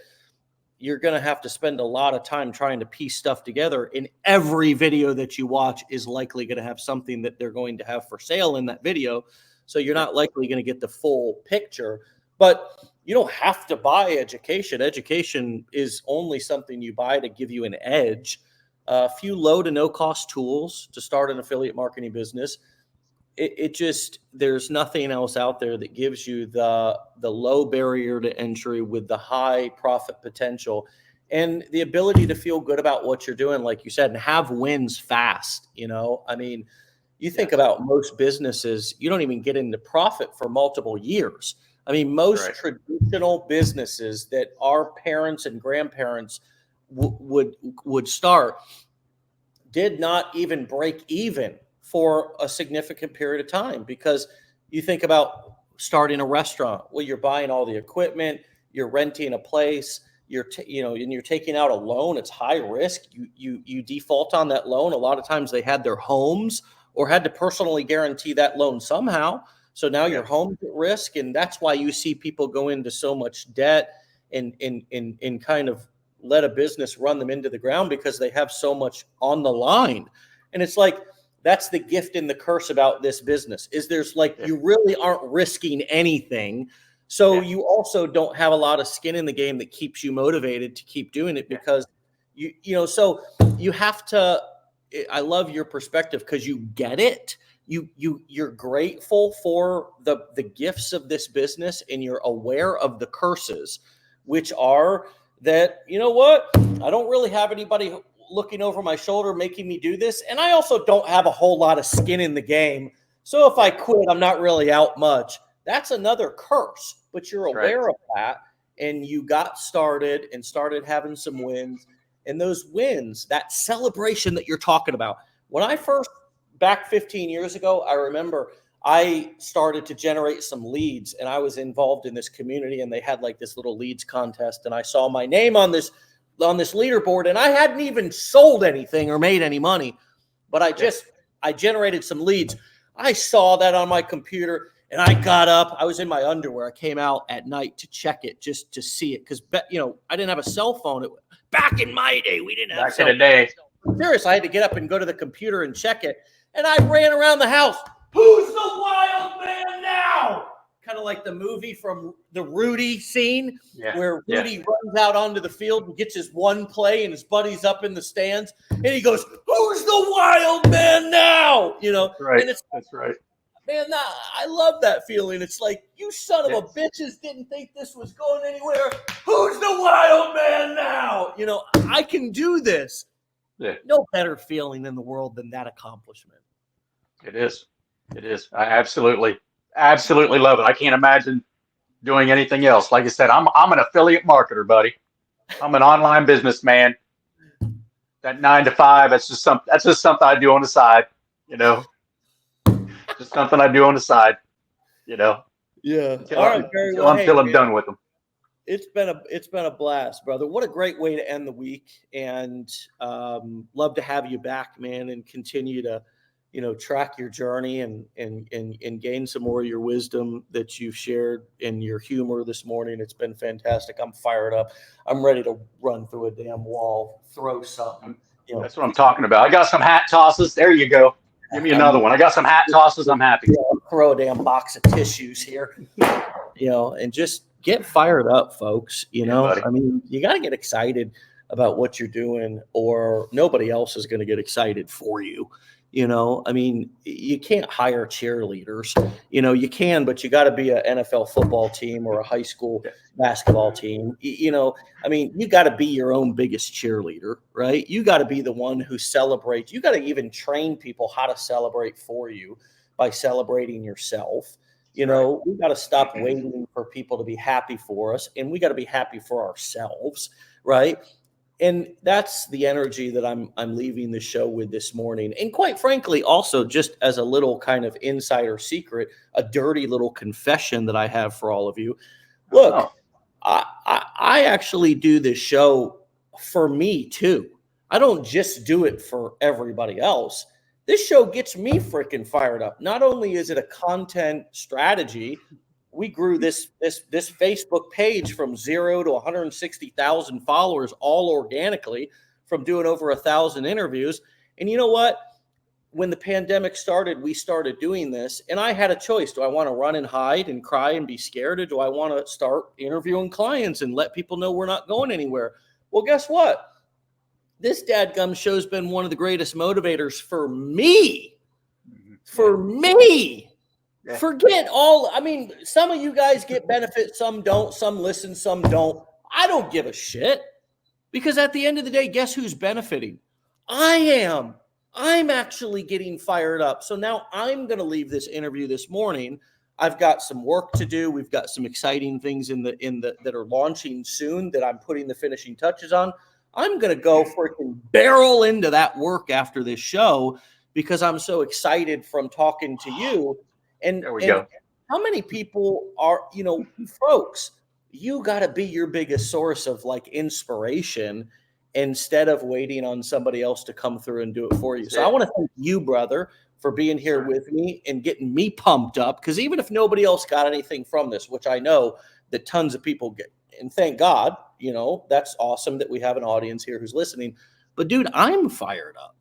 you're going to have to spend a lot of time trying to piece stuff together. And every video that you watch is likely going to have something that they're going to have for sale in that video. So you're not likely going to get the full picture. But you don't have to buy education. Education is only something you buy to give you an edge. A few low to no cost tools to start an affiliate marketing business. There's nothing else out there that gives you the low barrier to entry with the high profit potential and the ability to feel good about what you're doing, like you said, and have wins fast. I mean, you think about most businesses, you don't even get into profit for multiple years. I mean, most traditional businesses that our parents and grandparents would start did not even break even for a significant period of time, because you think about starting a restaurant. Well, you're buying all the equipment, you're renting a place, and you're taking out a loan. It's high risk. You default on that loan. A lot of times they had their homes or had to personally guarantee that loan somehow. So now your home's at risk, and that's why you see people go into so much debt and kind of let a business run them into the ground because they have so much on the line. And it's like, that's the gift and the curse about this business, is you really aren't risking anything. So you also don't have a lot of skin in the game that keeps you motivated to keep doing it, because so you have to, I love your perspective because you get it. You're grateful for the gifts of this business, and you're aware of the curses, which are that, I don't really have anybody looking over my shoulder making me do this, and I also don't have a whole lot of skin in the game. So if I quit, I'm not really out much. That's another curse, but you're aware of that, and you got started and started having some wins, and those wins, that celebration that you're talking about. When I first, back 15 years ago, I remember I started to generate some leads, and I was involved in this community, and they had like this little leads contest, and I saw my name on this leaderboard, and I hadn't even sold anything or made any money, but I generated some leads. I saw that on my computer, and I got up. I was in my underwear. I came out at night to check it, just to see it, because I didn't have a cell phone. Back in my day, we didn't have. Back in the day, serious. I had to get up and go to the computer and check it, and I ran around the house. Who's the wild man now? Kind of like the movie from the Rudy scene, where Rudy runs out onto the field and gets his one play, and his buddy's up in the stands, and he goes, "Who's the wild man now?" Right. And That's right. Man, I love that feeling. It's like, you son of a bitches didn't think this was going anywhere. Who's the wild man now? I can do this. Yeah. No better feeling in the world than that accomplishment. It is. I absolutely love it. I can't imagine doing anything else. Like I said, I'm an affiliate marketer, buddy. I'm an online businessman. That 9 to 5, that's just something I do on the side, Just something I do on the side, Yeah. Until I'm done with them. It's been a blast, brother. What a great way to end the week, and love to have you back, man, and continue to track your journey and gain some more of your wisdom that you've shared in your humor this morning. It's been fantastic. I'm fired up. I'm ready to run through a damn wall, throw something. That's what I'm talking about. I got some hat tosses. There you go. Give me another one. I got some hat tosses. I'm happy. Throw a damn box of tissues here, and just get fired up, folks. I mean, you got to get excited about what you're doing, or nobody else is going to get excited for you. I mean, you can't hire cheerleaders. You can, but you got to be an NFL football team or a high school basketball team. I mean, you got to be your own biggest cheerleader, right? You got to be the one who celebrates. You got to even train people how to celebrate for you by celebrating yourself. We got to stop waiting for people to be happy for us, and we got to be happy for ourselves, right? And that's the energy that I'm leaving the show with this morning. And quite frankly, also just as a little kind of insider secret, a dirty little confession that I have for all of you. Look, I actually do this show for me too. I don't just do it for everybody else. This show gets me freaking fired up. Not only is it a content strategy, we grew this Facebook page from 0 to 160,000 followers all organically from doing over 1,000 interviews. And you know what? When the pandemic started, we started doing this, and I had a choice. Do I want to run and hide and cry and be scared, or do I want to start interviewing clients and let people know we're not going anywhere? Well, guess what? This dadgum show's been one of the greatest motivators for me. For me. Yeah. Forget all. I mean, some of you guys get benefits, some don't, some listen, some don't. I don't give a shit, because at the end of the day, guess who's benefiting? I am. I'm actually getting fired up. So now I'm going to leave this interview this morning. I've got some work to do. We've got some exciting things that are launching soon that I'm putting the finishing touches on. I'm going to go freaking barrel into that work after this show, because I'm so excited from talking to you. And there we go. How many people are, folks, you got to be your biggest source of inspiration instead of waiting on somebody else to come through and do it for you. So I want to thank you, brother, for being here with me and getting me pumped up, because even if nobody else got anything from this, which I know that tons of people get, and thank God, that's awesome that we have an audience here who's listening. But dude, I'm fired up.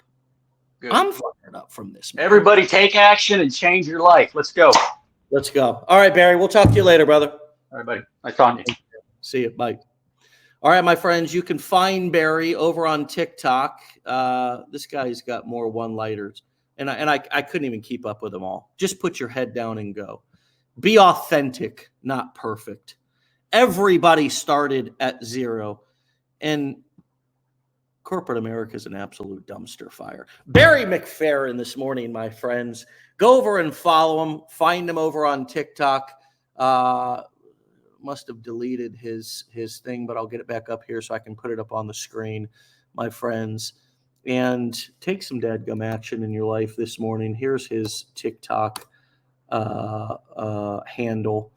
Good. I'm fired up from this, man. Everybody take action and change your life. Let's go. Let's go. All right, Barry, we'll talk to you later, brother. All right, buddy. Nice talking to you. See you. Bye. All right, my friends, you can find Barry over on TikTok. This guy's got more one-lighters, and I couldn't even keep up with them all. Just put your head down and go. Be authentic, not perfect. Everybody started at 0, and corporate America is an absolute dumpster fire. Barry McFerrin this morning, my friends. Go over and follow him. Find him over on TikTok. Must have deleted his thing, but I'll get it back up here so I can put it up on the screen, my friends. And take some dadgum action in your life this morning. Here's his TikTok handle.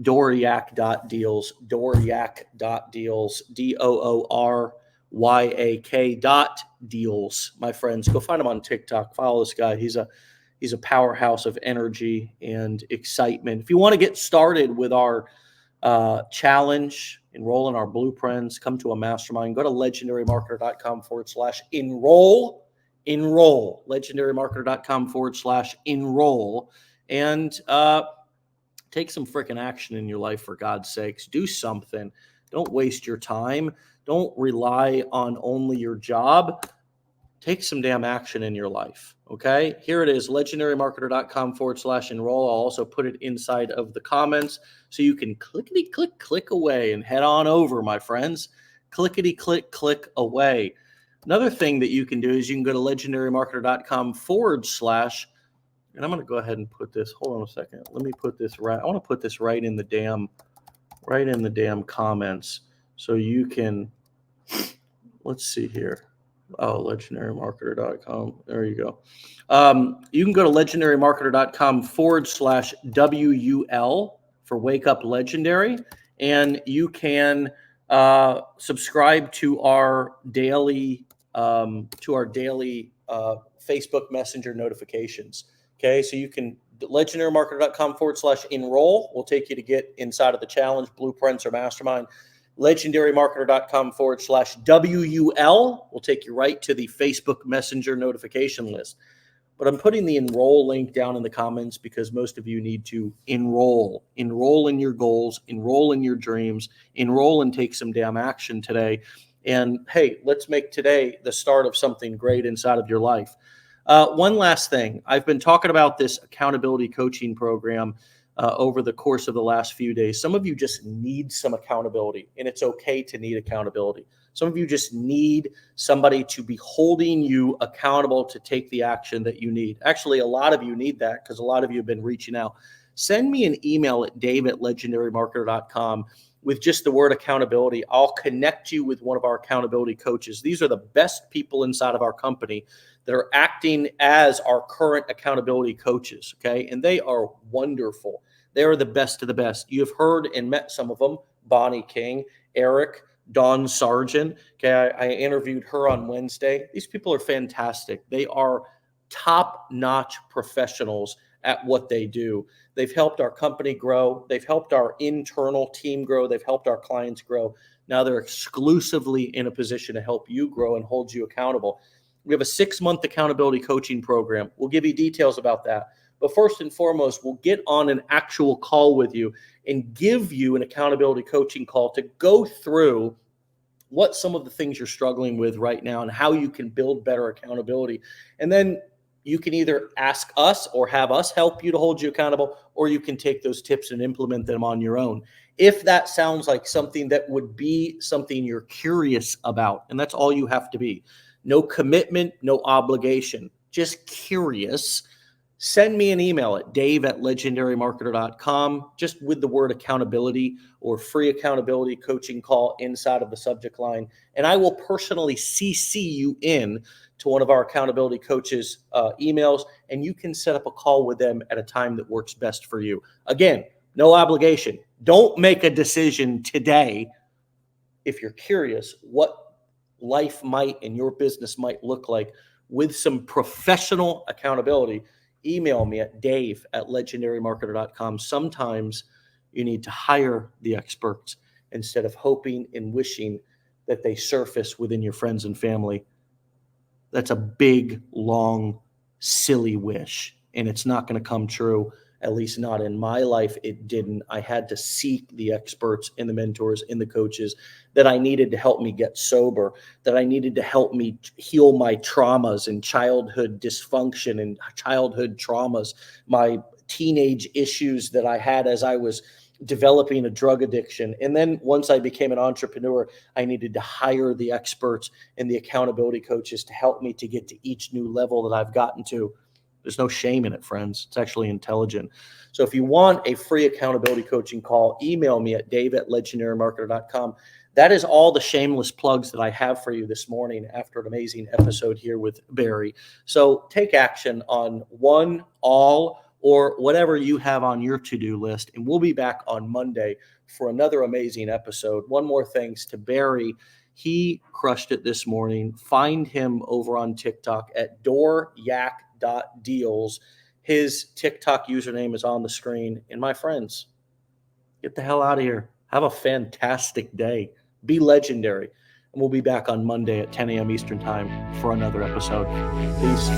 Dooryak.deals, Dooryak.deals, DOORYAK.deals. My friends, go find him on TikTok. Follow this guy. He's a powerhouse of energy and excitement. If you want to get started with our challenge, enroll in our blueprints, come to a mastermind, go to legendarymarketer.com/enroll. Legendarymarketer.com/enroll. And take some freaking action in your life, for God's sakes. Do something. Don't waste your time. Don't rely on only your job. Take some damn action in your life. Okay? Here it is, legendarymarketer.com/enroll. I'll also put it inside of the comments so you can click away and head on over, my friends. Click away. Another thing that you can do is you can go to legendarymarketer.com/ and I'm going to go ahead and put this. Hold on a second. Let me put this right. I want to put this right in the damn comments so you can. Let's see here. Oh, legendarymarketer.com. There you go. You can go to legendarymarketer.com/WUL for Wake Up Legendary, and you can subscribe to our daily Facebook Messenger notifications. Okay, so you can legendarymarketer.com/enroll will take you to get inside of the challenge, blueprints, or mastermind. legendarymarketer.com/WUL will take you right to the Facebook Messenger notification list. But I'm putting the enroll link down in the comments because most of you need to enroll in your goals, enroll in your dreams, enroll and take some damn action today. And hey, let's make today the start of something great inside of your life. One last thing. I've been talking about this accountability coaching program over the course of the last few days. Some of you just need some accountability, and it's okay to need accountability. Some of you just need somebody to be holding you accountable to take the action that you need. Actually, a lot of you need that because a lot of you have been reaching out. Send me an email at dave@legendarymarketer.com with just the word accountability. I'll connect you with one of our accountability coaches. These are the best people inside of our company that are acting as our current accountability coaches, okay? And they are wonderful. They are the best of the best. You've heard and met some of them, Bonnie King, Eric, Dawn Sargent. Okay, I interviewed her on Wednesday. These people are fantastic. They are top-notch professionals at what they do. They've helped our company grow. They've helped our internal team grow. They've helped our clients grow. Now they're exclusively in a position to help you grow and hold you accountable. We have a 6-month accountability coaching program. We'll give you details about that. But first and foremost, we'll get on an actual call with you and give you an accountability coaching call to go through what some of the things you're struggling with right now and how you can build better accountability. And then you can either ask us or have us help you to hold you accountable, or you can take those tips and implement them on your own. If that sounds like something that would be something you're curious about, and that's all you have to be. No commitment, no obligation, just curious. Send me an email at dave@legendarymarketer.com, just with the word accountability or free accountability coaching call inside of the subject line. And I will personally CC you in to one of our accountability coaches' emails, and you can set up a call with them at a time that works best for you. Again, no obligation. Don't make a decision today if you're curious what life might and your business might look like with some professional accountability. Email me at dave@legendarymarketer.com. Sometimes you need to hire the experts instead of hoping and wishing that they surface within your friends and family. That's a big, long, silly wish, and it's not going to come true. At least not in my life, it didn't. I had to seek the experts and the mentors and the coaches that I needed to help me get sober, that I needed to help me heal my traumas and childhood dysfunction and childhood traumas, my teenage issues that I had as I was developing a drug addiction. And then once I became an entrepreneur, I needed to hire the experts and the accountability coaches to help me to get to each new level that I've gotten to. There's no shame in it, friends. It's actually intelligent. So if you want a free accountability coaching call, email me at dave@legendarymarketer.com. That is all the shameless plugs that I have for you this morning after an amazing episode here with Barry. So take action on one, all, or whatever you have on your to-do list. And we'll be back on Monday for another amazing episode. One more thanks to Barry. He crushed it this morning. Find him over on TikTok at dooryak.deals. His TikTok username is on the screen. And my friends, get the hell out of here. Have a fantastic day. Be legendary. And we'll be back on Monday at 10 a.m. Eastern Time for another episode. Peace.